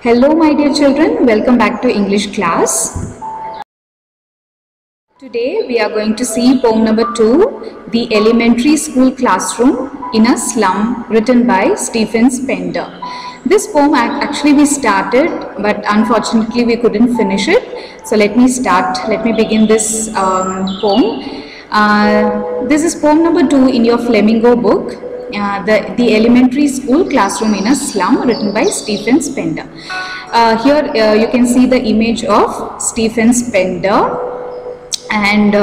Hello my dear children, welcome back to English class. Today we are going to see poem number 2, The Elementary School Classroom in a Slum, written by Stephen Spender. This poem actually we started, but unfortunately we couldn't finish it. So let me begin this poem. This is poem number 2 in your Flamingo book. The Elementary School Classroom in a Slum, written by Stephen Spender. Here you can see the image of Stephen Spender. And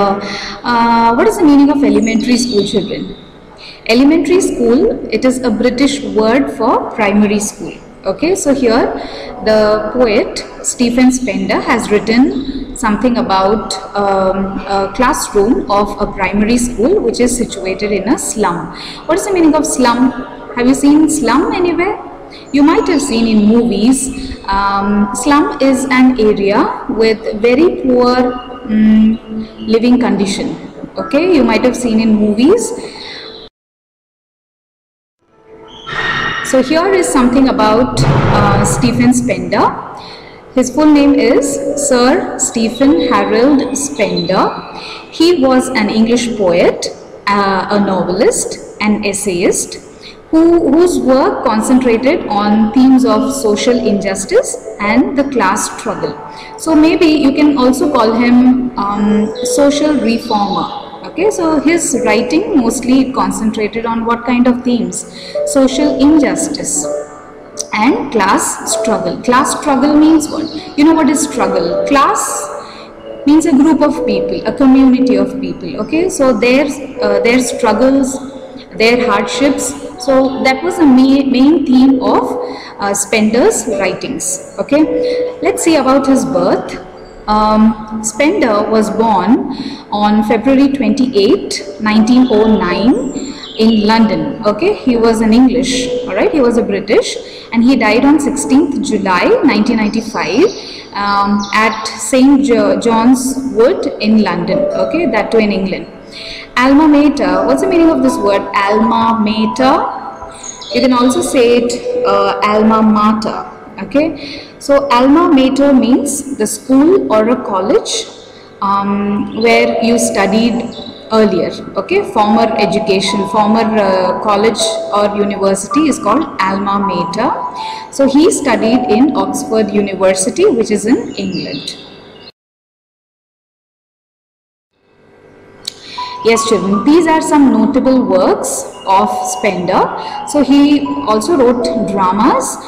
what is the meaning of elementary school, children? Elementary school, it is a British word for primary school. Okay, so here the poet Stephen Spender has written something about a classroom of a primary school which is situated in a slum. What is the meaning of slum? Have you seen slum anywhere? You might have seen in movies. Slum is an area with very poor living condition. Okay, you might have seen in movies. So here is something about Stephen Spender. His full name is Sir Stephen Harold Spender. He was an English poet, a novelist, an essayist, whose work concentrated on themes of social injustice and the class struggle. So maybe you can also call him social reformer. Okay, so his writing mostly concentrated on what kind of themes? Social injustice and class struggle. Class struggle means what? You know what is struggle? Class means a group of people, a community of people. Okay, so their struggles, their hardships. So that was the main theme of Spender's writings. Okay, let's see about his birth. Spender was born on February 28, 1909 in London. Okay, he was an English, all right, he was a British, and he died on 16th July 1995 at St. John's Wood in London. Okay, that too in England. Alma mater, what's the meaning of this word alma mater? You can also say it alma mater. Okay, so alma mater means the school or a college where you studied earlier. Okay, former education, former college or university is called alma mater. So he studied in Oxford University, which is in England. Yes, children, these are some notable works of Spender. So he also wrote dramas.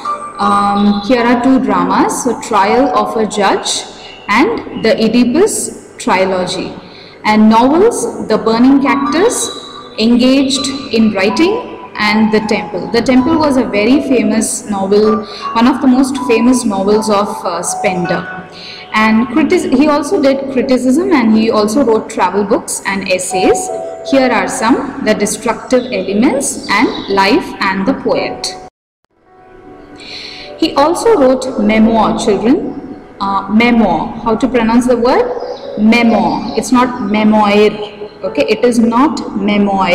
Here are two dramas, so Trial of a Judge and the Oedipus Trilogy, and novels, The Burning Cactus, Engaged in Writing, and The Temple. The Temple was a very famous novel, one of the most famous novels of Spender. And he also did criticism, and he also wrote travel books and essays. Here are some: The Destructive Elements and Life and the Poet. He also wrote memoir, children. Memoir. How to pronounce the word? Memoir. It's not memoir. Okay, it is not memoir.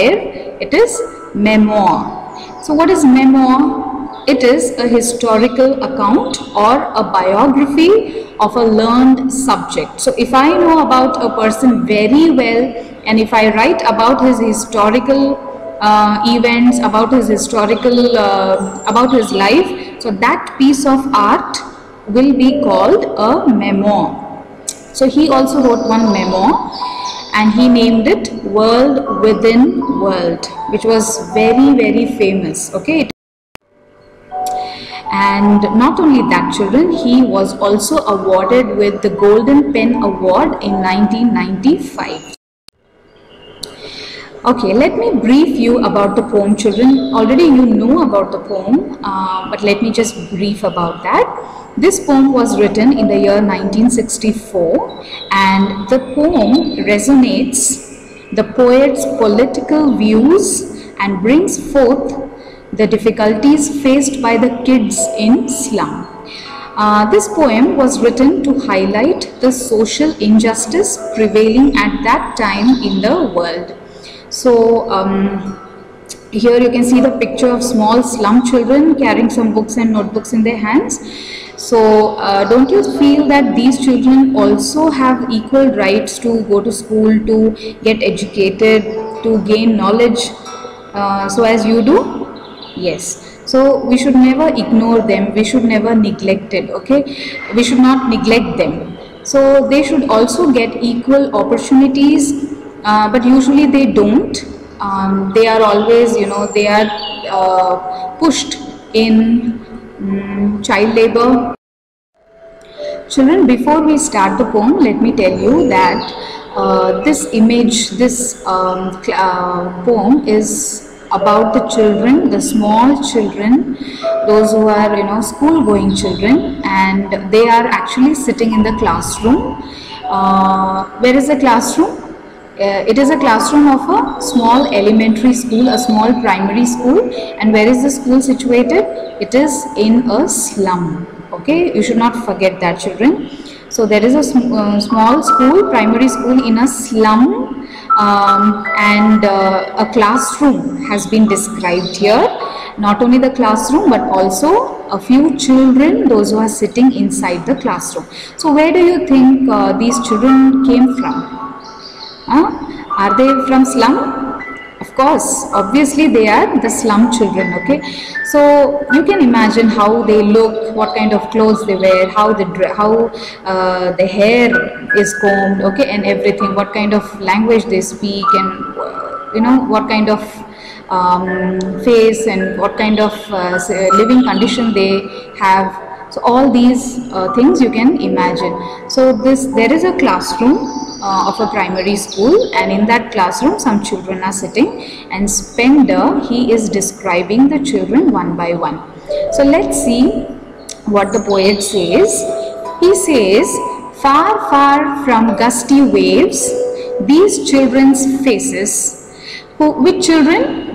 It is memoir. So what is memoir? It is a historical account or a biography of a learned subject. So if I know about a person very well, and if I write about his historical events, about his about his life, so that piece of art will be called a memoir. So he also wrote one memoir, and he named it World Within World, which was very famous. Okay, and not only that, children, he was also awarded with the Golden Pen Award in 1995. Okay, let me brief you about the poem, children. Already you know about the poem, but let me just brief about that. This poem was written in the year 1964, and the poem resonates the poet's political views and brings forth the difficulties faced by the kids in slum. This poem was written to highlight the social injustice prevailing at that time in the world. So Here you can see the picture of small slum children carrying some books and notebooks in their hands. So don't you feel that these children also have equal rights to go to school, to get educated, to gain knowledge, so as you do? Yes. So we should never ignore them, we should never neglect it, okay? We should not neglect them. So they should also get equal opportunities, but usually they don't. They are always, you know, they are pushed in child labor. Children, before we start the poem, let me tell you that this image, this poem is about the children, the small children, those who are, you know, school going children, and they are actually sitting in the classroom. Where is the classroom? It is a classroom of a small elementary school, a small primary school. And where is the school situated? It is in a slum. Okay, you should not forget that, children. So there is a small school, primary school in a slum, and a classroom has been described here. Not only the classroom but also a few children, those who are sitting inside the classroom. So where do you think these children came from? Are they from slum? Of course, obviously they are the slum children, okay? So you can imagine how they look, what kind of clothes they wear, how the hair is combed, okay, and everything, what kind of language they speak, and you know, what kind of face and what kind of living condition they have. So all these things you can imagine. So there is a classroom of a primary school, and in that classroom some children are sitting, and Spender, he is describing the children one by one. So let's see what the poet says. He says, far, far from gusty waves, these children's faces. Which children?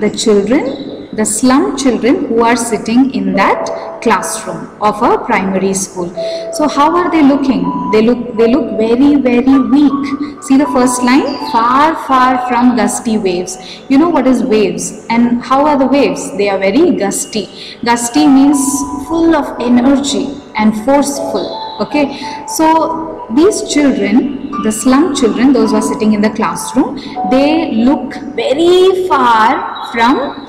The slum children who are sitting in that classroom of a primary school. So how are they looking? They look very, very weak. See the first line, far, far from gusty waves. You know what is waves, and how are the waves? They are very gusty. Gusty means full of energy and forceful. Okay, so these children, the slum children, those who are sitting in the classroom, they look very far from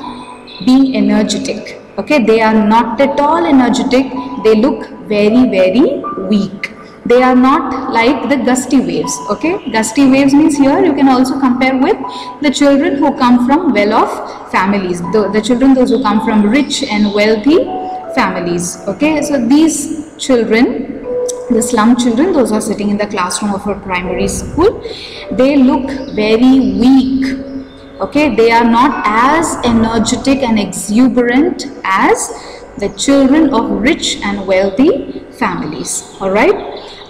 being energetic. Okay, they are not at all energetic. They look very, very weak. They are not like the gusty waves. Okay, gusty waves means here you can also compare with the children who come from well-off families, the children those who come from rich and wealthy families. Okay, so these children, the slum children, those who are sitting in the classroom of a primary school, they look very weak. Okay, they are not as energetic and exuberant as the children of rich and wealthy families. All right,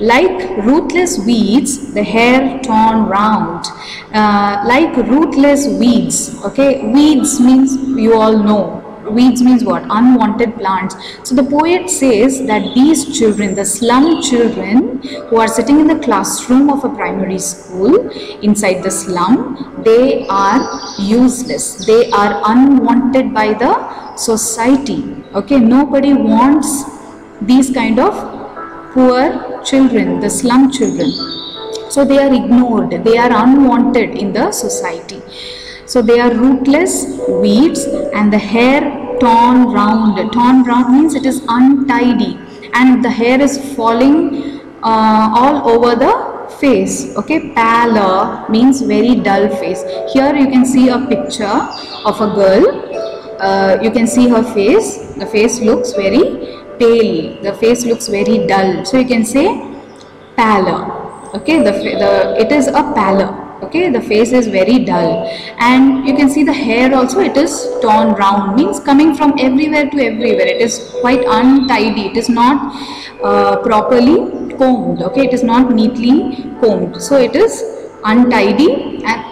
like rootless weeds, the hair torn round. Like rootless weeds. Okay, weeds means, you all know, weeds means what? Unwanted plants. So the poet says that these children, the slum children who are sitting in the classroom of a primary school inside the slum, they are useless. They are unwanted by the society. Okay, nobody wants these kind of poor children, the slum children. So they are ignored. They are unwanted in the society. So they are rootless weeds, and the hair torn round. Torn round means it is untidy, and the hair is falling all over the face. Okay, pallor means very dull face. Here you can see a picture of a girl. You can see her face. The face looks very pale. The face looks very dull. So you can say pallor. Okay, it is a pallor. Okay, the face is very dull, and you can see the hair also, it is torn round, means coming from everywhere to everywhere. It is quite untidy. It is not properly combed. Okay, it is not neatly combed. So it is untidy and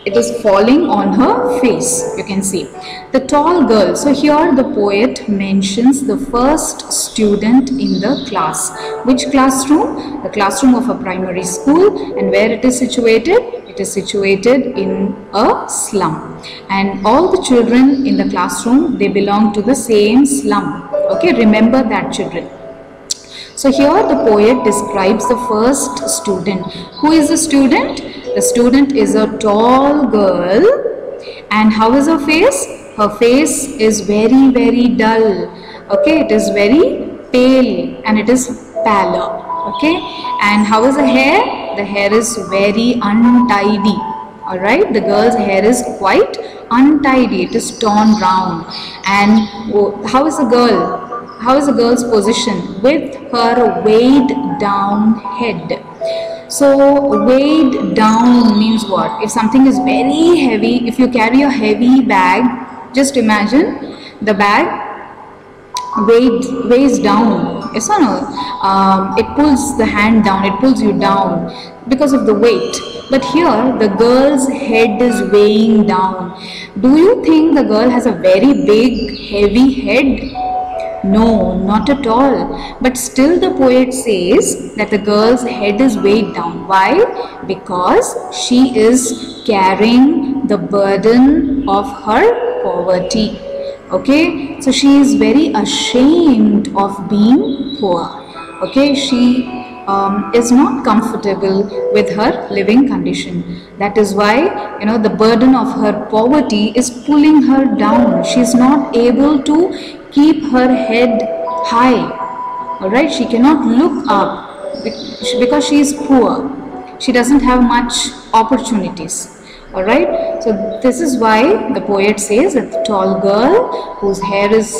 it is falling on her face. You can see the tall girl. So here the poet mentions the first student in the class. Which classroom? The classroom of a primary school. And where it is situated? It It is situated in a slum, and all the children in the classroom, they belong to the same slum. Okay, remember that, children. So here the poet describes the first student. Who is the student? The student is a tall girl. And how is her face? Her face is very, very dull. Okay, it is very pale and it is pallor. Okay, and how is the hair? The hair is very untidy. Alright, the girl's hair is quite untidy. It is torn round. And how is the girl? How is the girl's position? With her weighed down head. So weighed down means what? If something is very heavy, if you carry a heavy bag, just imagine the bag weighs down. Yes or no? It pulls the hand down, it pulls you down because of the weight. But here the girl's head is weighing down. Do you think the girl has a very big heavy head? No, not at all. But still the poet says that the girl's head is weighed down. Why? Because she is carrying the burden of her poverty. Okay, so she is very ashamed of being poor. Okay, she is not comfortable with her living condition. That is why, the burden of her poverty is pulling her down. She is not able to keep her head high. Alright, she cannot look up because she is poor. She doesn't have much opportunities. Alright, so this is why the poet says that the tall girl whose hair is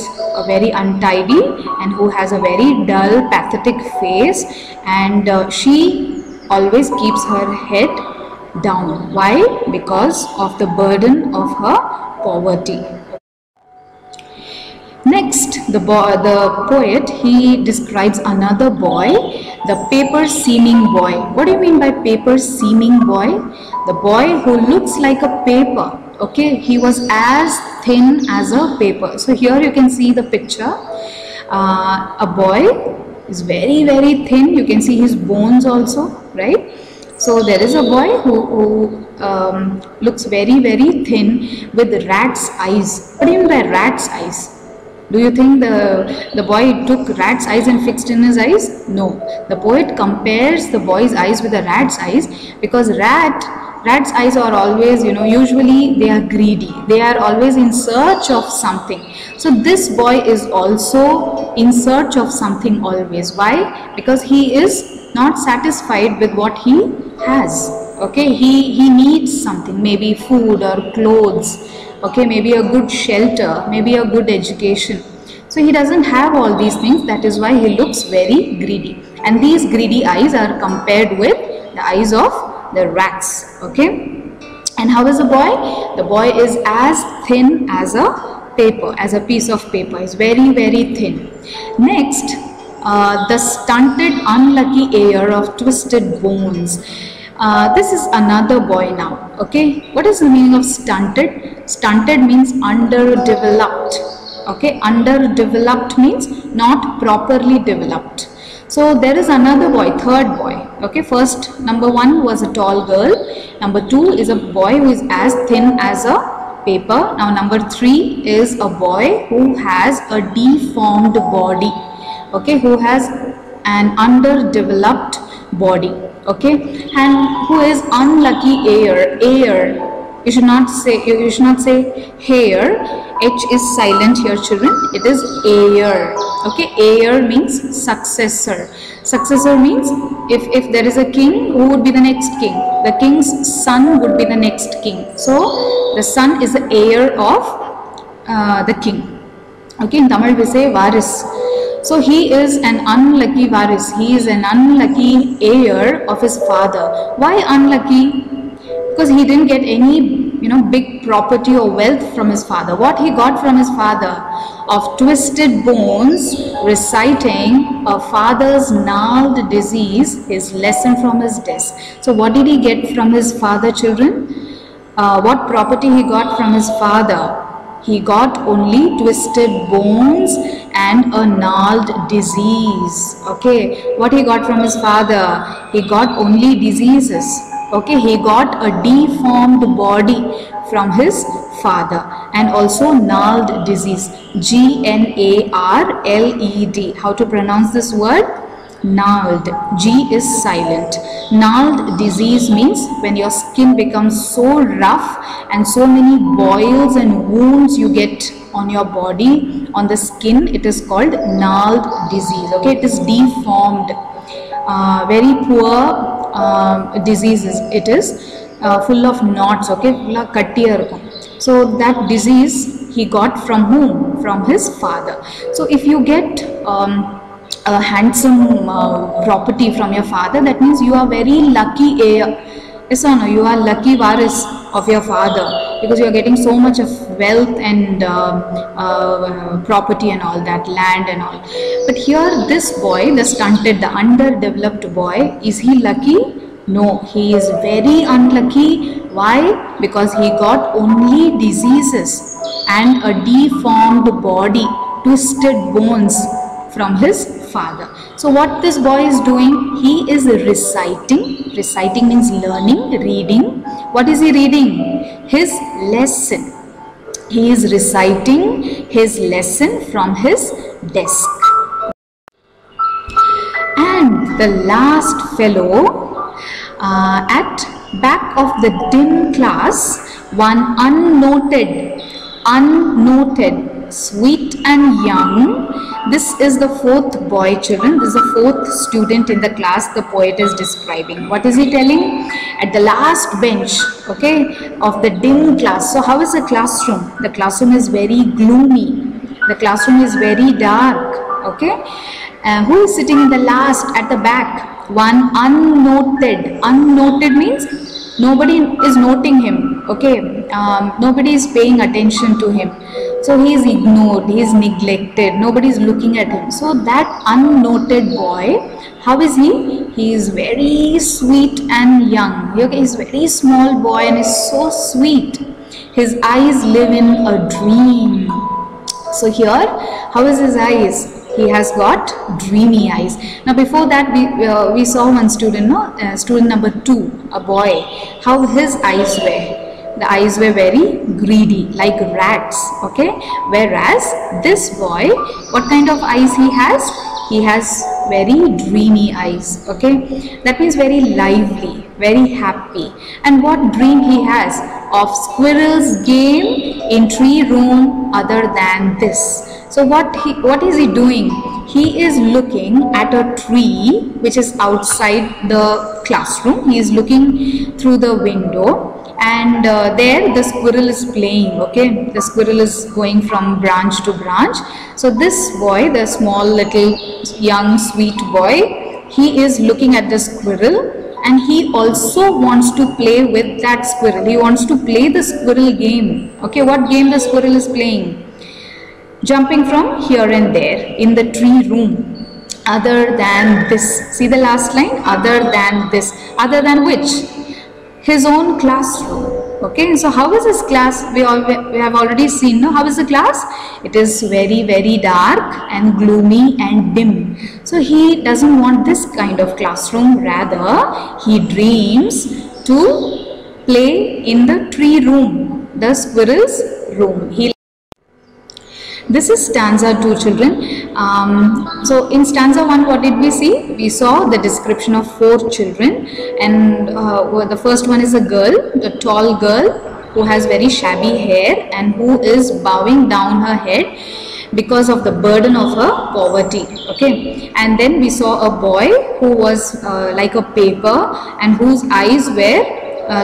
very untidy and who has a very dull, pathetic face, and she always keeps her head down. Why? Because of the burden of her poverty. Next, the poet, he describes another boy, the paper-seeming boy. What do you mean by paper-seeming boy? The boy who looks like a paper. Okay, he was as thin as a paper. So here you can see the picture. A boy is very, very thin. You can see his bones also, right? So there is a boy who looks very, very thin with rat's eyes. What do you mean by rat's eyes? Do you think the boy took rat's eyes and fixed in his eyes? No. The poet compares the boy's eyes with the rat's eyes because rat's eyes are always, usually they are greedy. They are always in search of something. So this boy is also in search of something always. Why? Because he is not satisfied with what he has. Okay, he needs something, maybe food or clothes. Okay, maybe a good shelter, maybe a good education. So he doesn't have all these things. That is why he looks very greedy. And these greedy eyes are compared with the eyes of the rats. Okay. And how is the boy? The boy is as thin as a paper, as a piece of paper. He's very, very thin. Next, the stunted, unlucky heir of twisted bones. This is another boy now. Okay, what is the meaning of stunted? Stunted means underdeveloped. Okay, underdeveloped means not properly developed. So there is another boy, third boy. Okay, first, number one was a tall girl. Number two is a boy who is as thin as a paper. Now number three is a boy who has a deformed body. Okay, who has an underdeveloped body. Okay, and who is unlucky heir. You should not say hair. H is silent here, children. It is heir. Okay, heir means successor. Successor means if there is a king, who would be the next king? The king's son would be the next king. So the son is the heir of the king. Okay, in Tamil we say varis. So he is an unlucky varis. He is an unlucky heir of his father. Why unlucky? Because he didn't get any big property or wealth from his father. What he got from his father? Of twisted bones, reciting a father's gnarled disease, his lesson from his desk. So what did he get from his father, children? What property he got from his father? He got only twisted bones and a gnarled disease. Okay, what he got from his father? He got only diseases. Okay, he got a deformed body from his father, and also gnarled disease. Gnarled. How to pronounce this word? Gnarled. G is silent. Gnarled disease means when your skin becomes so rough and so many boils and wounds you get on your body, on the skin, it is called gnarled disease. Okay, it is deformed. Very poor diseases. It is full of knots. Okay, so that disease he got from whom? From his father. So if you get a handsome property from your father, that means you are very lucky heir. Yes or no? You are lucky waris of your father, because you are getting so much of wealth and property and all that, land and all. But here this boy, the stunted, the underdeveloped boy, is he lucky? No, he is very unlucky. Why? Because he got only diseases and a deformed body, twisted bones from his father. So what this boy is doing? He is reciting. Reciting means learning, reading. What is he reading? His lesson. He is reciting his lesson from his desk. And the last fellow, at back of the dim class, one unnoted, sweet and young. This is the fourth boy, children. This is the fourth student in the class the poet is describing. What is he telling? At the last bench, okay, of the dim class. So how is the classroom? The classroom is very gloomy. The classroom is very dark, okay. Who is sitting in the last at the back? One unnoted. Unnoted means nobody is noting him, okay. Nobody is paying attention to him. So he is ignored, he is neglected, nobody is looking at him. So that unnoted boy, how is he? He is very sweet and young. Okay, he is very small boy and is so sweet. His eyes live in a dream. So here, how is his eyes? He has got dreamy eyes. Now before that we saw one student, no? Student number 2, a boy, how his eyes were. The eyes were very greedy, like rats, okay. Whereas this boy, what kind of eyes he has? He has very dreamy eyes, okay. That means very lively, very happy. And what dream he has? Of squirrel's game in tree room other than this. So what is he doing? He is looking at a tree which is outside the classroom. He is looking through the window, and there the squirrel is playing, okay. The squirrel is going from branch to branch. So this boy, the small little young sweet boy, he is looking at the squirrel, and he also wants to play with that squirrel. He wants to play the squirrel game, okay. What game the squirrel is playing? Jumping from here and there in the tree room. Other than this. See the last line? Other than this. Other than which? His own classroom. Okay, so how is his class? We have already seen, no? How is the class? It is very, very dark and gloomy and dim. So he doesn't want this kind of classroom. Rather, he dreams to play in the tree room, the squirrel's room. This is stanza 2, children. So in stanza 1, what did we see? We saw the description of 4 children, and the first one is a girl, a tall girl who has very shabby hair and who is bowing down her head because of the burden of her poverty, okay. And then we saw a boy who was like a paper and whose eyes were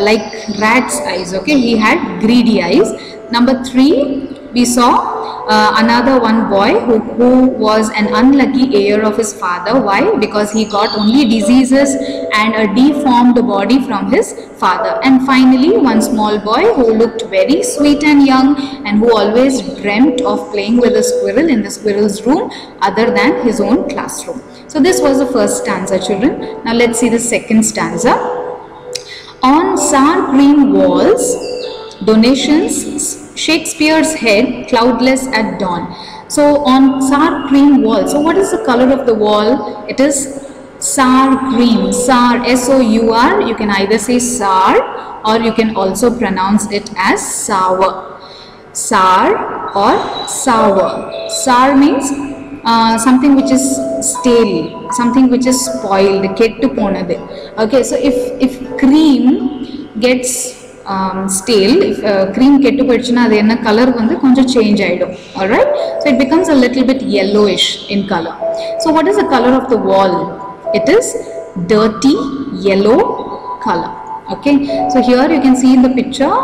like rat's eyes, okay. He had greedy eyes. Number 3, we saw another one boy who was an unlucky heir of his father. Why? Because he got only diseases and a deformed body from his father. And finally, one small boy who looked very sweet and young and who always dreamt of playing with a squirrel in the squirrel's room other than his own classroom. So this was the first stanza, children. Now let's see the second stanza. On sour green walls, donations, Shakespeare's head, cloudless at dawn. So on sour green wall. So what is the color of the wall? It is Sour cream, sour, S-O-U-R, you can either say sour or you can also pronounce it as sour. Sour or sour. Sour means something which is stale, something which is spoiled, kettu ponadu. Okay, so if cream gets stale, if cream kettu poiduchuna adu enna color vandu konja change aidum. All right, so it becomes a little bit yellowish in color. So what is the color of the wall? It is dirty yellow color. Okay, so here you can see in the picture,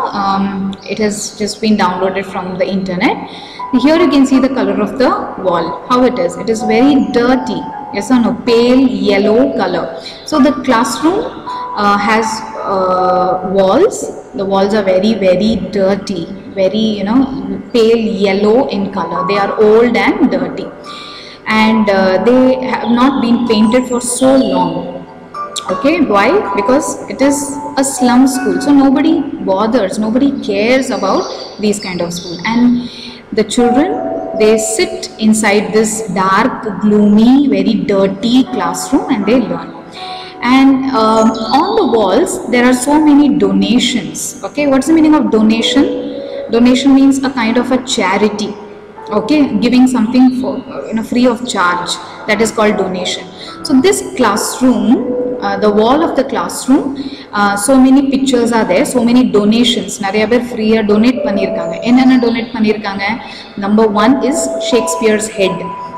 it has just been downloaded from the internet. Here you can see the color of the wall, how it is. It is very dirty, yes or no, pale yellow color. So the classroom has walls. The walls are very dirty, very pale yellow in color. They are old and dirty, and they have not been painted for so long. Okay, why? Because it is a slum school, so nobody bothers, nobody cares about these kind of school, and the children, they sit inside this dark, gloomy, very dirty classroom and they learn. And on the walls there are so many donations. Okay, what's the meaning of donation? Donation means a kind of a charity. Okay, giving something for free of charge, that is called donation. So this classroom, the wall of the classroom, so many pictures are there, so many donations. Nariya per free donate pannirukanga. Enna donate pannirukanga? Number one is Shakespeare's head.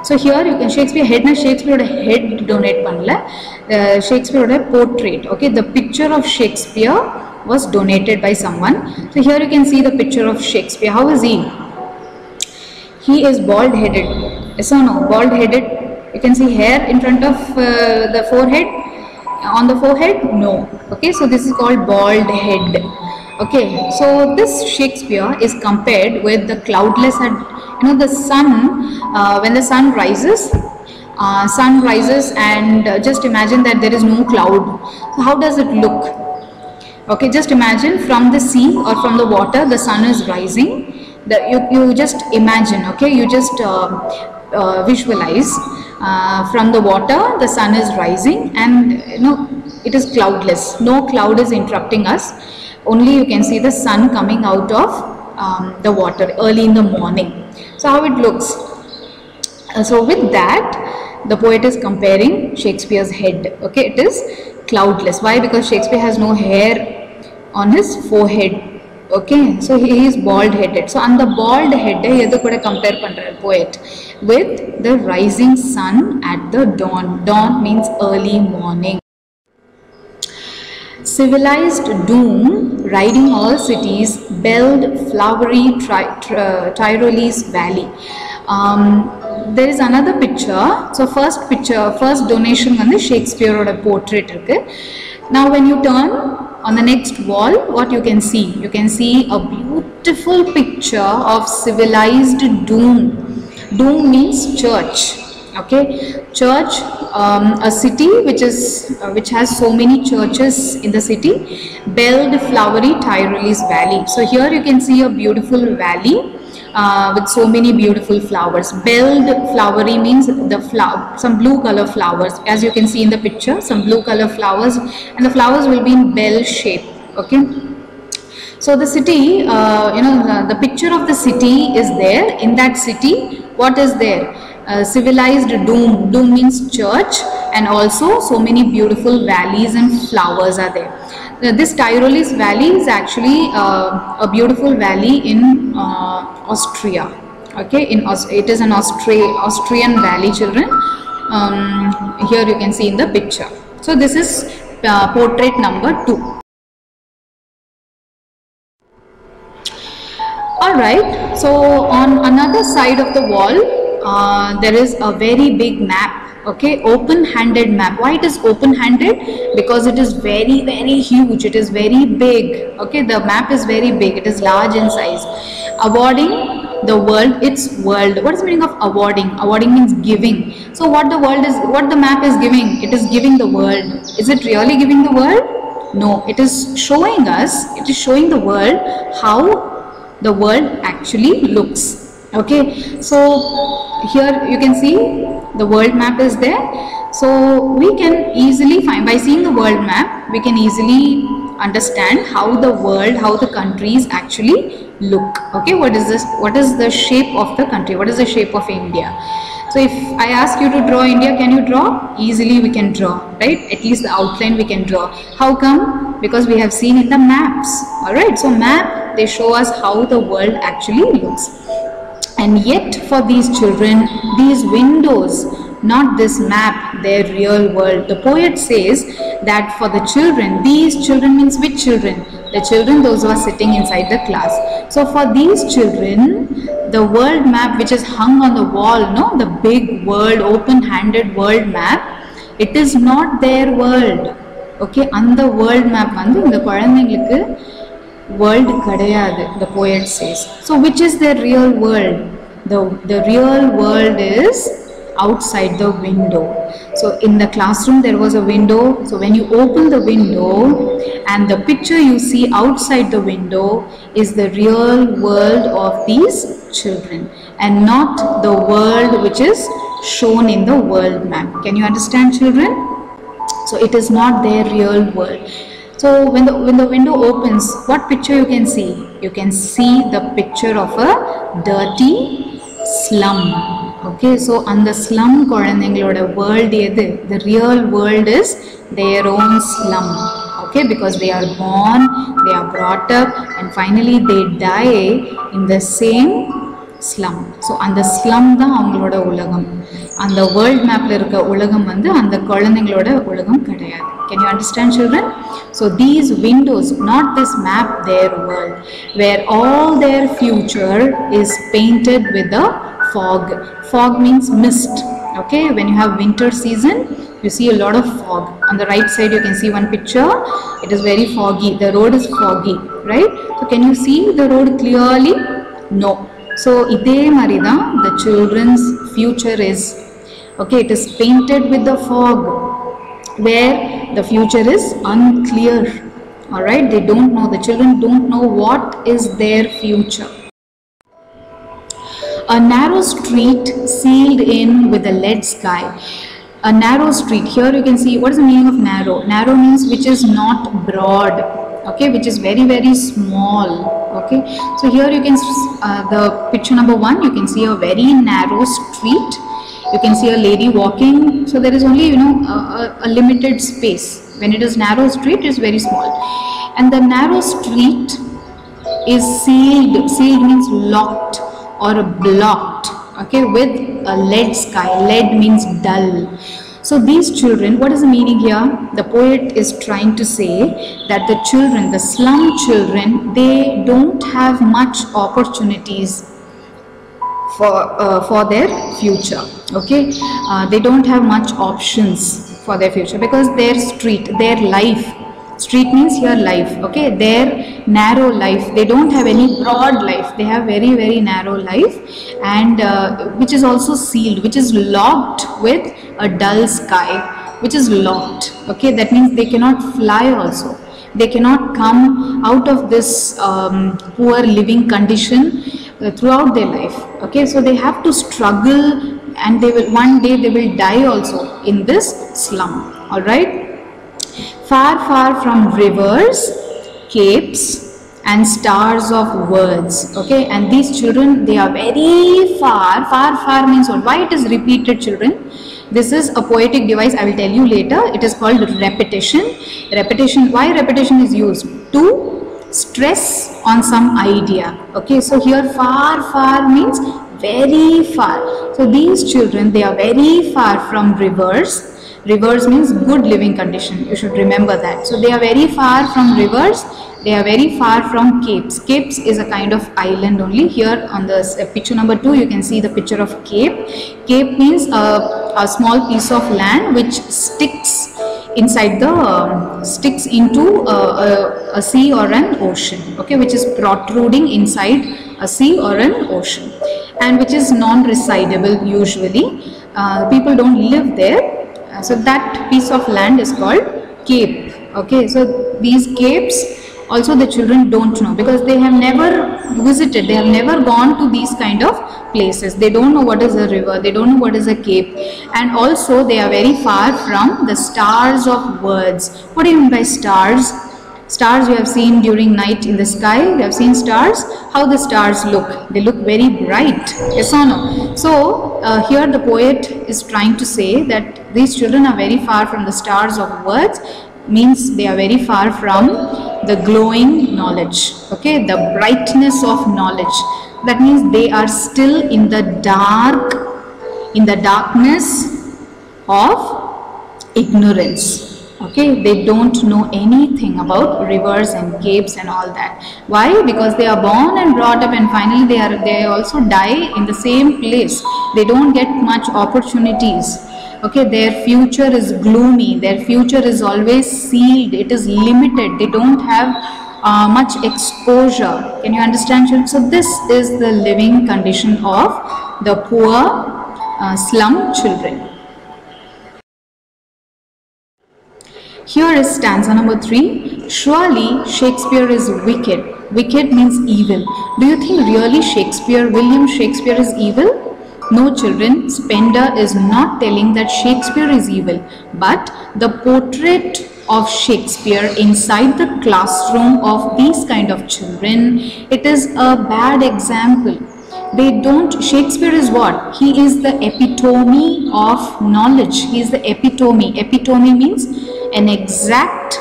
So here you can Shakespeare head na Shakespeare head donate pannala. Shakespeare portrait. Okay, the picture of Shakespeare was donated by someone. So here you can see the picture of Shakespeare. How is he? He is bald headed. Yes or no? Bald headed. You can see hair in front of the forehead. On the forehead? No. Okay, so this is called bald head. Okay, so this Shakespeare is compared with the cloudless and the sun. When the sun rises and just imagine that there is no cloud. So how does it look? Okay, just imagine from the sea or from the water the sun is rising. You just imagine. Okay, you just visualize. From the water the sun is rising, and it is cloudless. No cloud is interrupting us. Only you can see the sun coming out of the water early in the morning. So how it looks. So with that, the poet is comparing Shakespeare's head. Okay, it is cloudless. Why? Because Shakespeare has no hair on his forehead. Okay, so he is bald headed. So on the bald head edu kuda compare pandra poet with the rising sun at the dawn. Dawn means early morning. Civilized doom, riding all cities, belled flowery Tyrolese valley. There is another picture. So first donation on the Shakespeare or a portrait. Okay? Now when you turn on the next wall, what you can see? You can see a beautiful picture of civilized doom. Doom means church. Okay, church, a city which has so many churches in the city. Belled flowery Tyrolese valley. So here you can see a beautiful valley with so many beautiful flowers. Belled flowery means some blue color flowers, as you can see in the picture, some blue color flowers, and the flowers will be in bell shape. Okay, so the city, the picture of the city is there. In that city, what is there? Civilized doom. Doom means church, and also so many beautiful valleys and flowers are there. This Tyrolese valley is actually a beautiful valley in Austria. Okay, it is an Austrian valley, children. Here you can see in the picture. So this is portrait number 2. Alright, so on another side of the wall there is a very big map. Okay, open-handed map. Why it is open-handed? Because it is very huge. It is very big. Okay, the map is very big. It is large in size. Awarding the world its world. What is the meaning of awarding? Awarding means giving. So what the map is giving? It is giving the world. Is it really giving the world? No, it is showing us. It is showing the world how the world actually looks. Okay, so here you can see The world map is there. So we can easily find, by seeing the world map, we can easily understand how the world, how the countries actually look. Okay, what is this? What is the shape of the country? What is the shape of India? So if I ask you to draw India, can you draw? Easily we can draw, right? At least the outline we can draw. How come? Because we have seen in the maps. Alright, so map, they show us how the world actually looks. And yet for these children, these windows, not this map, their real world. The poet says that for the children, these children means which children? The children, those who are sitting inside the class. So for these children, the world map which is hung on the wall, no, the big world, open-handed world map, it is not their world. Okay, and the world map வந்து இந்த குழந்தைங்களுக்கு world கிடையாது, the poet says. So which is their real world? The real world is outside the window. So in the classroom there was a window. So when you open the window and the picture you see outside the window is the real world of these children and not the world which is shown in the world map. Can you understand, children? So it is not their real world. So when the window opens, what picture you can see? You can see the picture of a dirty slum. Okay, so on the slum குழந்தைங்களோட world எது? The real world is their own slum. Okay, because they are born, they are brought up, and finally they die in the same slum. So அந்த slum தான் அவங்களோட உலகம். அந்த world mapல இருக்க உலகம் வந்து அந்த குழந்தைங்களோட உலகம் கிடையாது. Can you understand, children? So these windows, not this map, their world, where all their future is painted with a fog. Fog means mist. Okay, when you have winter season, you see a lot of fog. On the right side you can see one picture. It is very foggy. The road is foggy, right? So can you see the road clearly? No. So இதே மாதிரி தான் the children's future is. Okay, it is painted with the fog, where the future is unclear. Alright, they don't know, the children don't know what is their future. A narrow street sealed in with a lead sky. A narrow street, here you can see, what is the meaning of narrow? Narrow means which is not broad, okay, which is very, very small. Okay, so here you can, the picture number 1, you can see a very narrow street. You can see a lady walking, so there is only, you know, a limited space. When it is narrow street, it is very small. And the narrow street is sealed. Sealed means locked or blocked, okay, with a lead sky. Lead means dull. So these children, what is the meaning here? The poet is trying to say that the children, the slum children, they don't have much opportunities for their future. Okay, they don't have much options for their future because their street, their life, street means here life, okay, their narrow life, they don't have any broad life, they have very, very narrow life, and which is also sealed, which is locked with a dull sky, which is locked. Okay, that means they cannot fly also, they cannot come out of this poor living condition throughout their life. Okay, so they have to struggle, and they will, one day they will die also in this slum. All right, far, far from rivers, capes and stars of words. Okay, and these children, they are very far. Far, far means what? Why it is repeated, children? This is a poetic device, I will tell you later. It is called repetition. Repetition, why repetition is used? To stress on some idea. Okay, so here far, far means very far. So these children, they are very far from rivers. Rivers means good living condition, you should remember that. So they are very far from rivers, they are very far from capes. Capes is a kind of island only. Here on the picture number 2 you can see the picture of cape. Cape means a small piece of land which sticks inside the sticks into a sea or an ocean, okay, which is protruding inside a sea or an ocean, and which is non-residable usually. People don't live there. So that piece of land is called cape. Okay, so these capes also the children don't know, because they have never visited, they have never gone to these kind of places. They don't know what is a river, they don't know what is a cave, and also they are very far from the stars of words. What do you mean by stars? Stars you have seen during night in the sky, you have seen stars. How the stars look? They look very bright, yes or no? So here the poet is trying to say that these children are very far from the stars of words, means they are very far from the glowing knowledge, okay, the brightness of knowledge. That means they are still in the darkness of ignorance. Okay, they don't know anything about rivers and caves and all that. Why? Because they are born and brought up, and finally they also die in the same place. They don't get much opportunities. Okay, their future is gloomy, their future is always sealed, it is limited, they don't have much exposure. Can you understand, children? So this is the living condition of the poor slum children. Here is stanza number 3. Surely Shakespeare is wicked. Wicked means evil. Do you think really William Shakespeare is evil? No, children, Spender is not telling that Shakespeare is evil, but the portrait of Shakespeare inside the classroom of these kind of children, it is a bad example. Shakespeare is what? He is the epitome of knowledge. He is the epitome. Epitome means an exact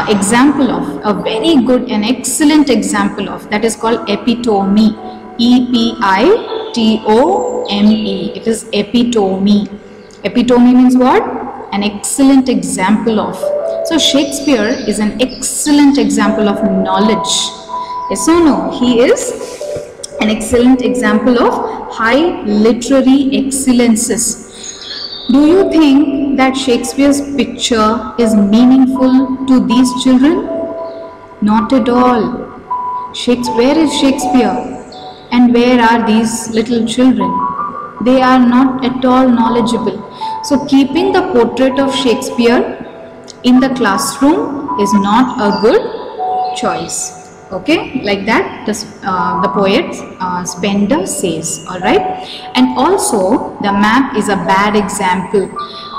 example of, a very good and excellent example of, that is called epitome. E-P-I-T-O-M-E. It is epitome. Epitome means what? An excellent example of. So Shakespeare is an excellent example of knowledge. Yes or no? He is an excellent example of high literary excellences. Do you think that Shakespeare's picture is meaningful to these children? Not at all. Where is Shakespeare? And where are these little children? They are not at all knowledgeable. So keeping the portrait of Shakespeare in the classroom is not a good choice. Okay, like that the poet Spender says. Alright, and also the map is a bad example.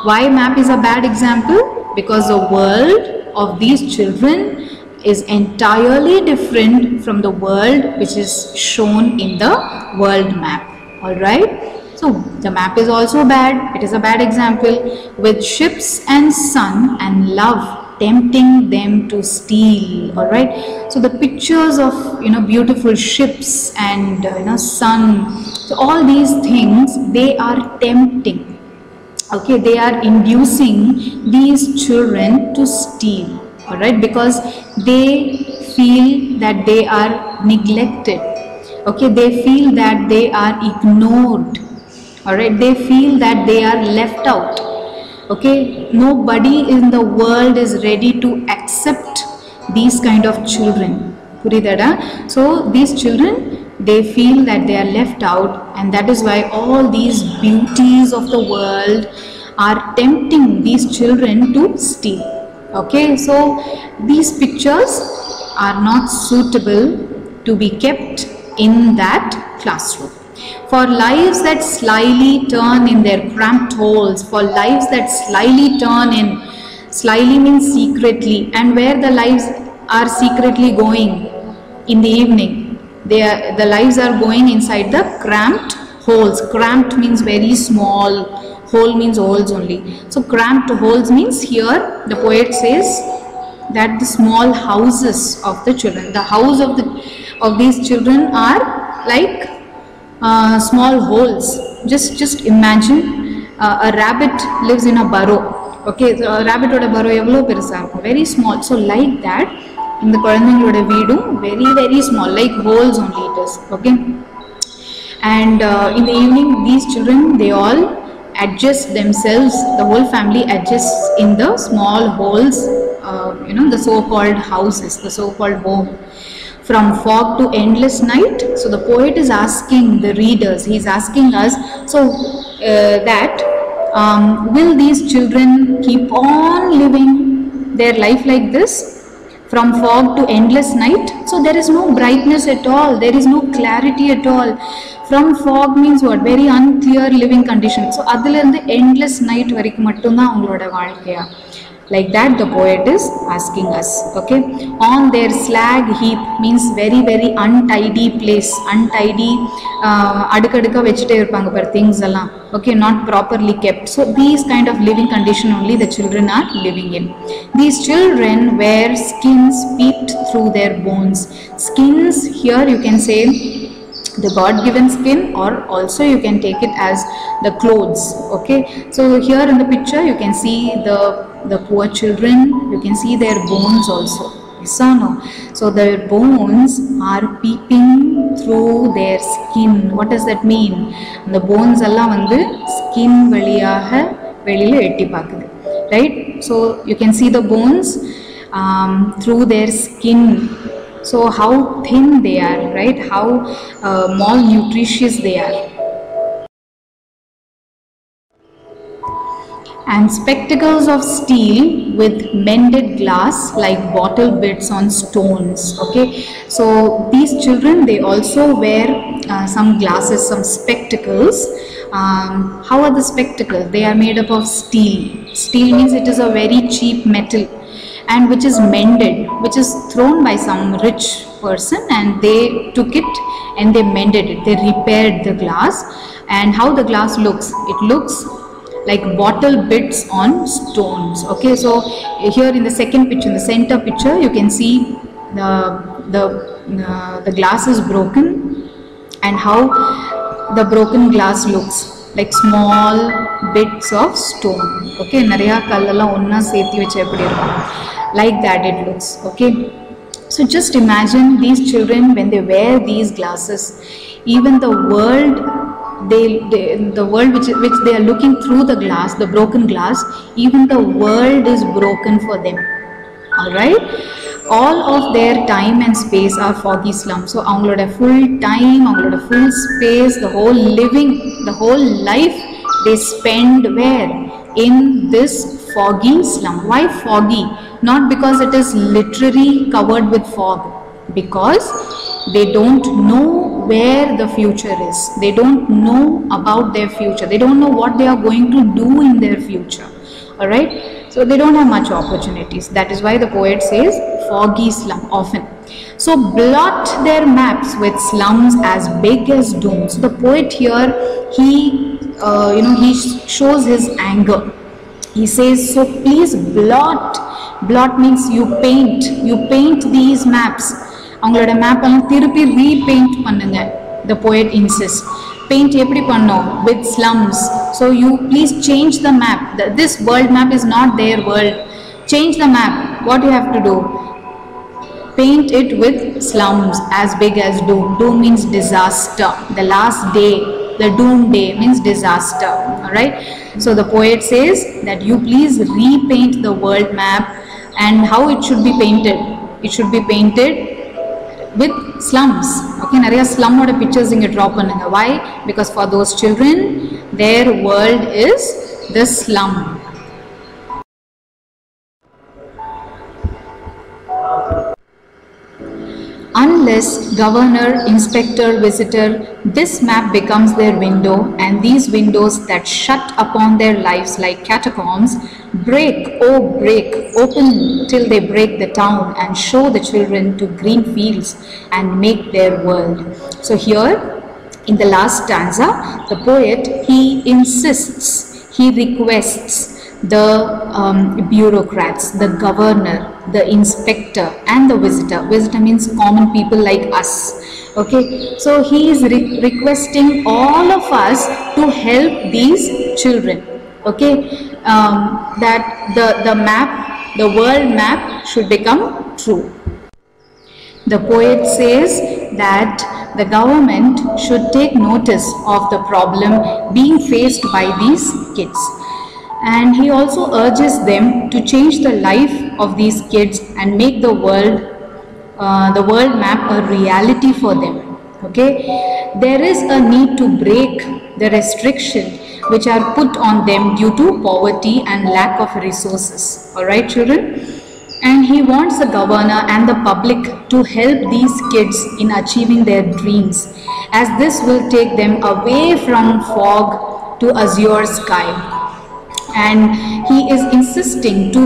Why map is a bad example? Because the world of these children is entirely different from the world which is shown in the world map. Alright, so the map is also bad. It is a bad example, with ships and sun and love tempting them to steal. Alright, so the pictures of beautiful ships and sun, so all these things, they are tempting. Okay, they are inducing these children to steal. Alright, because they feel that they are neglected. Okay, they feel that they are ignored. Alright, they feel that they are left out. Okay, nobody in the world is ready to accept these kind of children. So these children, they feel that they are left out, and that is why all these beauties of the world are tempting these children to steal. Okay, so these pictures are not suitable to be kept in that classroom. For lives that slyly turn in their cramped holes, for lives that slyly turn in, slyly means secretly, and where the lives are secretly going in the evening, the lives are going inside the cramped holes. Cramped means very small, hole means holes only. So cramped holes means, here the poet says that the small houses of the children, the house of these children are like small holes. Just imagine a rabbit lives in a burrow. Okay, so a rabbit oda burrow evlo perusa irukum, very small. So like that, in the kulandangaloda veedu, very small, like holes only it is. Okay, and in the evening, these children, they all adjust themselves, the whole family adjusts in the small holes, the so-called houses, the so-called home. From fog to endless night. So the poet is asking the readers, he is asking us, so will these children keep on living their life like this? from fog to endless night. So there is no brightness at all, there is no clarity at all. From fog means what? Very unclear living condition. So adula irundhu endless night varaiku mattum dhaan avangaloda vaalkaiya. Like that the poet is asking us. Okay, on their slag heap means very very untidy place, untidy adukadukka vechite irupanga par things alla. Okay, not properly kept. So these kind of living condition only the children are living in. These children wear skins peeped through their bones. Skins here you can say the God given skin, or also you can take it as the clothes. Okay, so here in the picture you can see the poor children, you can see their bones also. Yes or no? So their bones are peeping through their skin. What does that mean? The bones alla vandu skin valiyaga velila etti paakudhu, right? So you can see the bones through their skin. So how thin they are, right? How malnutritious they are. And spectacles of steel with mended glass like bottle bits on stones. Okay, so these children, they also wear some glasses, some spectacles. How are the spectacles? They are made up of steel. Steel means it is a very cheap metal, and which is mended, which is thrown by some rich person, and they took it and they mended it, they repaired the glass. And how the glass looks? It looks like bottle bits on stones. Okay, so here in the second picture, in the center picture, you can see the glass is broken, and how the broken glass looks like small bits of stone. Okay, nariya kallala onna sethi vecha eppadi irukum, like that it looks. Okay, so just imagine these children when they wear these glasses, even the world, the world which they are looking through the glass, the broken glass, even the world is broken for them. All right, all of their time and space are foggy slums. So avangaloda full time, avangaloda full space, the whole living, the whole life they spend where? In this foggy slum. Why foggy? Not because it is literally covered with fog, because they don't know where the future is. They don't know about their future. They don't know what they are going to do in their future. All right, so they don't have much opportunities. That is why the poet says foggy slum often. So blot their maps with slums as big as domes. So the poet here, he he shows his anger. He says, so please blot. Blot means you paint these maps. அவங்களோட map எல்லாம் திருப்பி repaint பண்ணுங்க. The poet insists. Paint எப்படி பண்ணோம்? With slums. So you please change the map. This world map is not their world. Change the map. What you have to do? Paint it with slums as big as doom. Doom means disaster. The last day, the doom day means disaster. Alright. So the poet says that you please repaint the world map. And how it should be painted? It should be painted with slums. Okay, nariya slum oda pictures inga draw pannunga. Why? Because for those children, their world is the slum. Unless governor, inspector, visitor, this map becomes their window, and these windows that shut upon their lives like catacombs break, oh break, open till they break the town and show the children to green fields and make their world. So here in the last stanza, the poet, he insists, he requests the bureaucrats, the governor, the inspector and the visitor. Visitor means common people like us. Okay, so he is requesting all of us to help these children. Okay, that the map, the world map should become true. The poet says that the government should take notice of the problem being faced by these kids. And he also urges them to change the life of these kids and make the world map a reality for them. Okay, there is a need to break the restriction which are put on them due to poverty and lack of resources. All right, children. and he wants the governor and the public to help these kids in achieving their dreams, as this will take them away from fog to azure sky. And he is insisting to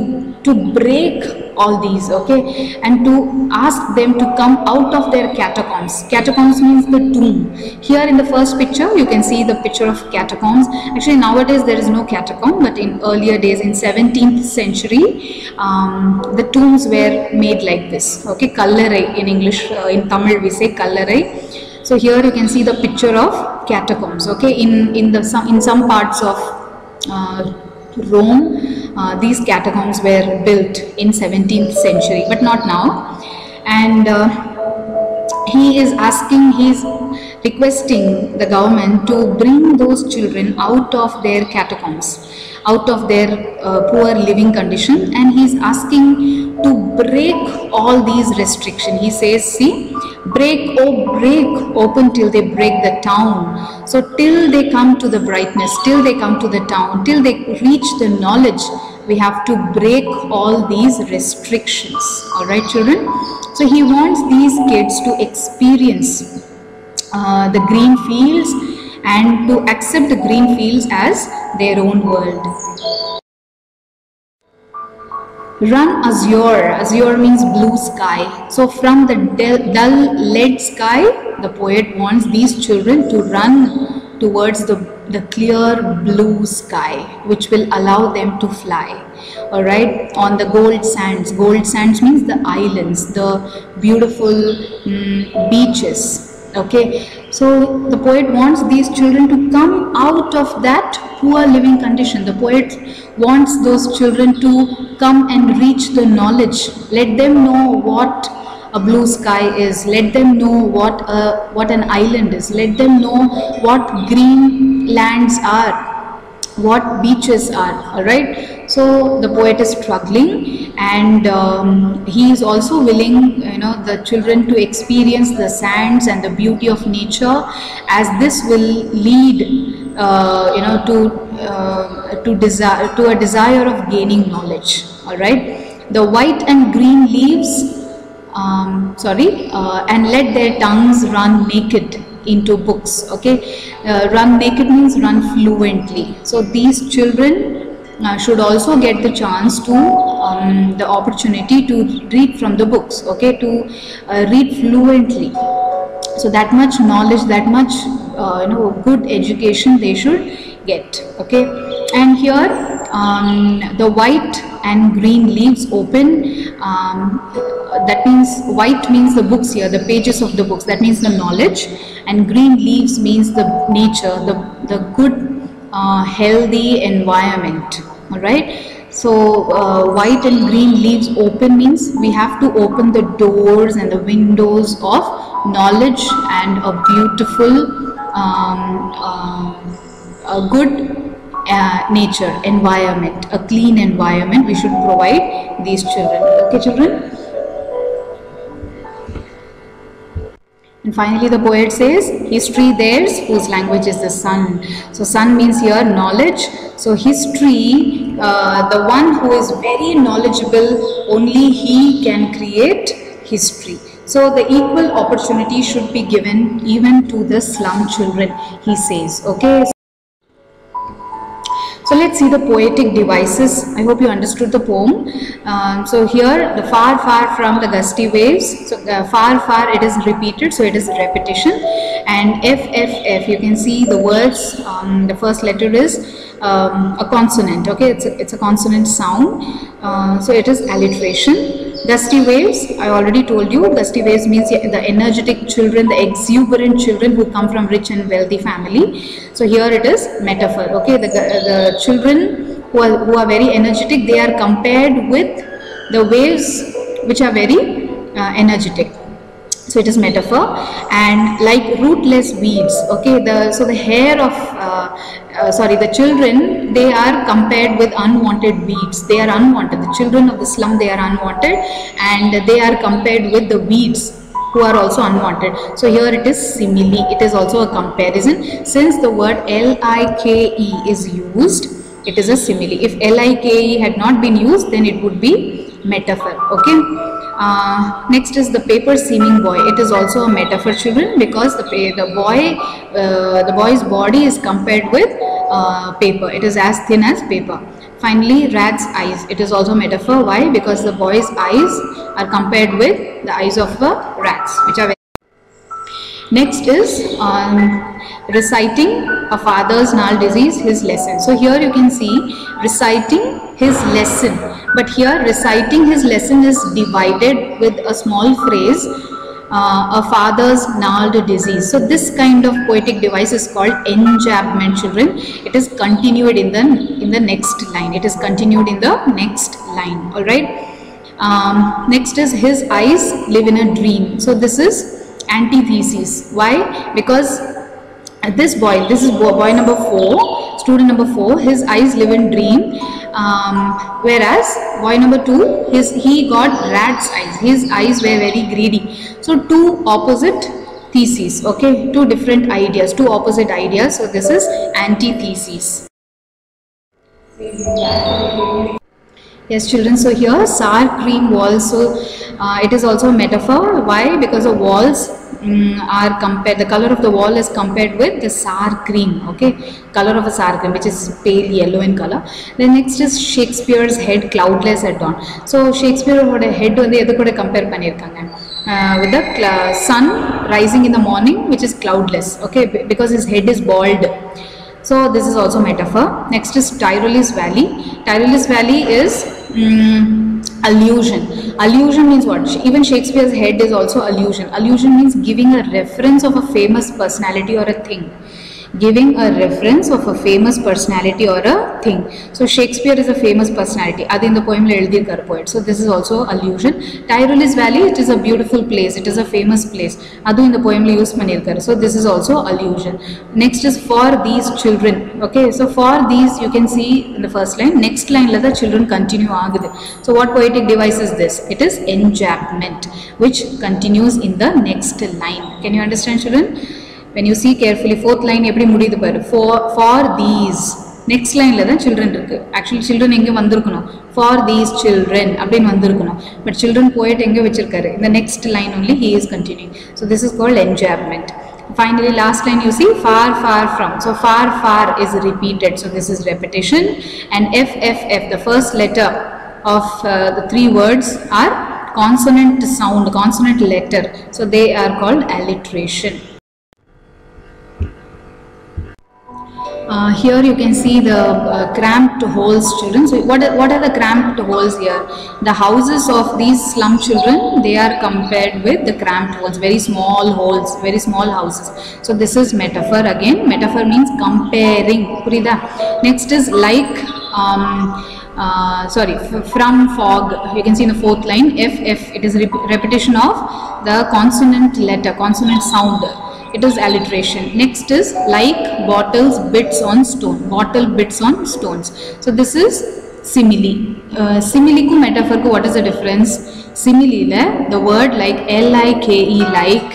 break all these, okay, and to ask them to come out of their catacombs. Catacombs means the tomb. Here in the first picture you can see the picture of catacombs. Actually nowadays there is no catacomb, but in earlier days, in 17th century, the tombs were made like this, okay, kallarai in English. In Tamil we say kallarai. So here you can see the picture of catacombs, okay. In some parts of Rome, these catacombs were built in 17th century, but not now. And he is requesting the government to bring those children out of their catacombs, out of their poor living condition, and he is asking to break all these restrictions. He says, see, break, oh break open till they break the town. So till they come to the brightness, till they come to the town, till they reach the knowledge, we have to break all these restrictions. All right, children. So he wants these kids to experience the green fields and to accept the green fields as their own world. Run azure. Azure means blue sky. So from the dull lead sky, the poet wants these children to run towards the clear blue sky, which will allow them to fly. All right, on the gold sands. Gold sands means the islands, the beautiful beaches. Okay, so the poet wants these children to come out of that poor living condition. The poet wants those children to come and reach the knowledge. Let them know what a blue sky is. Let them know what an island is. Let them know what green lands are, what beaches are. All right. So the poet is struggling, and he is also willing, the children to experience the sands and the beauty of nature, as this will lead, to a desire of gaining knowledge. All right. The white and green leaves, and let their tongues run naked into books. Okay, run naked means run fluently. So these children should also get the chance to the opportunity to read from the books, okay, to read fluently. So that much knowledge, that much good education they should get. Okay, and here the white and green leaves open. That means white means the books here, the pages of the books, that means the knowledge, and green leaves means the nature, the good healthy environment. All right. So white and green leaves open means we have to open the doors and the windows of knowledge and a beautiful a good nature environment, a clean environment we should provide these children. Okay, children. And finally the poet says, history theirs whose language is the sun. So sun means here knowledge. So history, the one who is very knowledgeable, only he can create history. So the equal opportunity should be given even to the slum children, he says. Okay. So let's see the poetic devices. I hope you understood the poem. So here, the far, far from the gusty waves. So far, far, it is repeated. So it is repetition. And F, F, F. You can see the words. The first letter is a consonant. Okay, it's a consonant sound. So it is alliteration. Gusty waves, I already told you, gusty waves means the energetic children, the exuberant children who come from rich and wealthy family. So here it is metaphor. Okay, the children who are very energetic, they are compared with the waves which are very energetic. So it is metaphor. And like rootless weeds. Okay, so the hair of the children, they are compared with unwanted weeds. They are unwanted. The children of the slum, they are unwanted, and they are compared with the weeds who are also unwanted. So here it is simile. It is also a comparison. Since the word L-I-K-E is used, it is a simile. If L-I-K-E had not been used, then it would be metaphor. Okay. Next is the paper seeming boy. It is also a metaphor, children, because the boy's body is compared with paper. It is as thin as paper. Finally, rat's eyes. It is also a metaphor. Why? Because the boy's eyes are compared with the eyes of the rats, which are very. Next is reciting a father's gnarled disease, his lesson. So here you can see reciting his lesson, but here reciting his lesson is divided with a small phrase, a father's gnarled disease. So this kind of poetic device is called enjambment, children. It is continued in the next line. It is continued in the next line. All right. Next is his eyes live in a dream. So this is antithesis. Why? Because this is boy number 4, student number 4, his eyes live in dream, whereas boy number 2, he got rat's eyes. His eyes were very greedy. So two opposite theses. Okay, two different ideas, two opposite ideas. So this is antithesis. Yes, children, so here sour cream walls, so it is also a metaphor. Why? Because the walls are compared, the color of the wall is compared with the sour cream. Okay, color of a sour cream, which is pale yellow in color. Then next is Shakespeare's head cloudless at dawn. So Shakespeare head compare with the sun rising in the morning, which is cloudless. Okay, because his head is bald. So this is also metaphor. Next is Tyrole's Valley. Tyrole's Valley is allusion. Allusion means what? Even Shakespeare's head is also allusion. Allusion means giving a reference of a famous personality or a thing. Giving a reference of a famous personality or a thing. So Shakespeare is a famous personality. Adi in the poem poet. So this is also allusion. Tyrole's Valley, it is a beautiful place. It is a famous place. Adu in the poem use panirkar. So this is also allusion. Next is for these children. Okay, so for these you can see in the first line. Next line the children continue agudhu. So what poetic device is this? It is enjambment, which continues in the next line. Can you understand, children? When you see carefully, fourth line eppadi mudiyudhu paru. For these. Next line la children irukku. Actually children enga vandirukano. For these children appdin vandirukano. But children poet enga vechirukkaru. In the next line only he is continuing. So this is called enjambment. Finally last line you see far from. So far is repeated. So this is repetition. And FFF, the first letter of the three words are consonant sound, consonant letter. So they are called alliteration. Here you can see the cramped holes, children. So what are the cramped holes here? The houses of these slum children, they are compared with the cramped holes, very small holes, very small houses. So this is metaphor again. Metaphor means comparing. Next is like from fog. You can see in the fourth line FF, it is repetition of the consonant letter, consonant sound. It is alliteration. Next is like bottles bits on stone, bottle bits on stones. So this is simile. Simile ku metaphor ku what is the difference? Simile the word like like,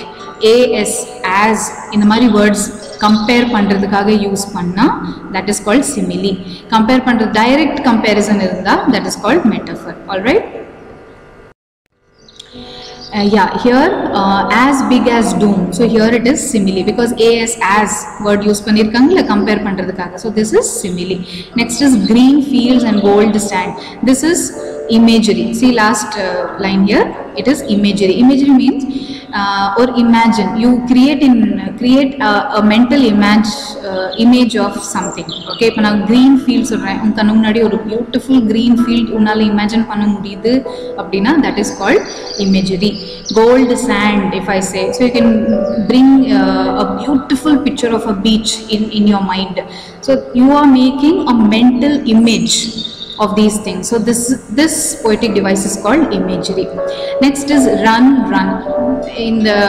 as, in the mari words compare பண்றதுக்காக use பண்ணா that is called simile. Compare பண்ற direct comparison இருந்தா that is called metaphor. All right. Here as big as doom. So here it is simile because as word use பண்ணிருக்காங்கல compare பண்றதுக்காக. So this is simile. Next is green fields and gold sand. This is imagery. See last line here. It is imagery. Imagery means or imagine. You create a mental image of something. Okay, இப்போ நான் green field சொல்றேன். உங்க கண்ணு முன்னாடி ஒரு beautiful green field உன்னால imagine பண்ண முடியுது அப்படினா that is called imagery. Gold sand, if I say, so you can bring a beautiful picture of a beach in your mind. So you are making a mental image of these things. So this poetic device is called imagery. Next is run. In the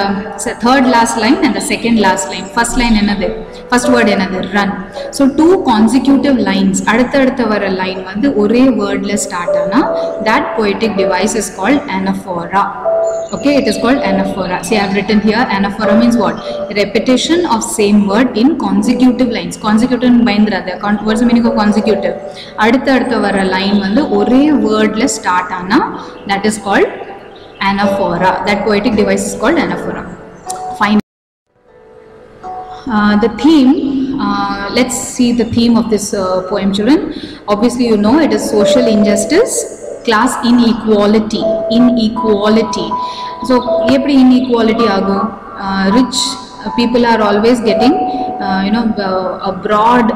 third last line and the second last line. First line another. First word another. Run. So two consecutive lines. Adutha vara line vandu ore word la start ana. That poetic device is called anaphora. Okay, it is called anaphora. See, I have written here anaphora means what? Repetition of same word in consecutive lines. Consecutive mind rather. What's the meaning of consecutive? Adutha vara வர line வந்து ஒரே வேர்ட்ல start ஆனா that is called anaphora. That poetic device is called anaphora. Fine. The theme, let's see the theme of this poem, children. Obviously you know it is social injustice, class inequality. So eppadi inequality agum? Rich people are always getting a broad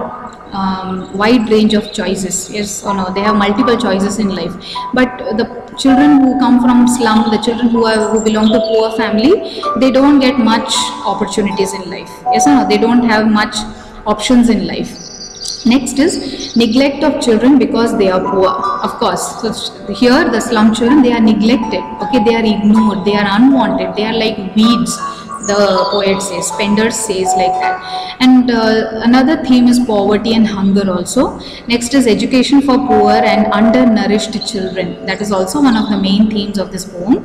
wide range of choices, yes or no? They have multiple choices in life, but the children who come from slum, the children who belong to poor family, they don't get much opportunities in life, yes or no? They don't have much options in life. Next is neglect of children because they are poor, of course. So here the slum children, they are neglected, okay, they are ignored, they are unwanted, they are like weeds, the poet says, Spender says like that. And another theme is poverty and hunger also. Next is education for poor and undernourished children. That is also one of the main themes of this poem.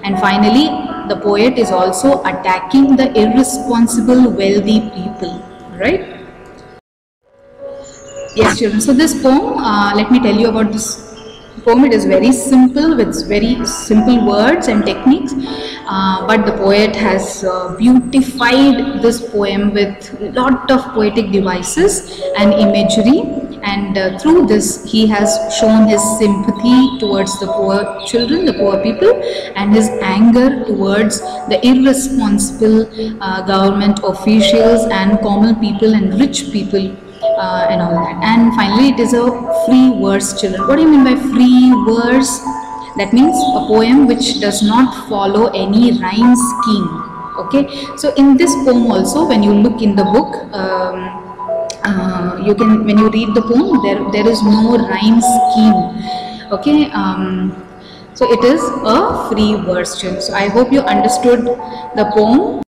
And finally, the poet is also attacking the irresponsible wealthy people, right? Yes, children. So this poem, let me tell you about this poem. It is very simple with very simple words and techniques, but the poet has beautified this poem with lot of poetic devices and imagery, and through this he has shown his sympathy towards the poor children, the poor people, and his anger towards the irresponsible government officials and common people and rich people. And all that. And finally, it is a free verse, children. What do you mean by free verse? That means a poem which does not follow any rhyme scheme, okay? So in this poem also, when you look in the book, you can, when you read the poem, there is no rhyme scheme, okay? So it is a free verse, children. So I hope you understood the poem.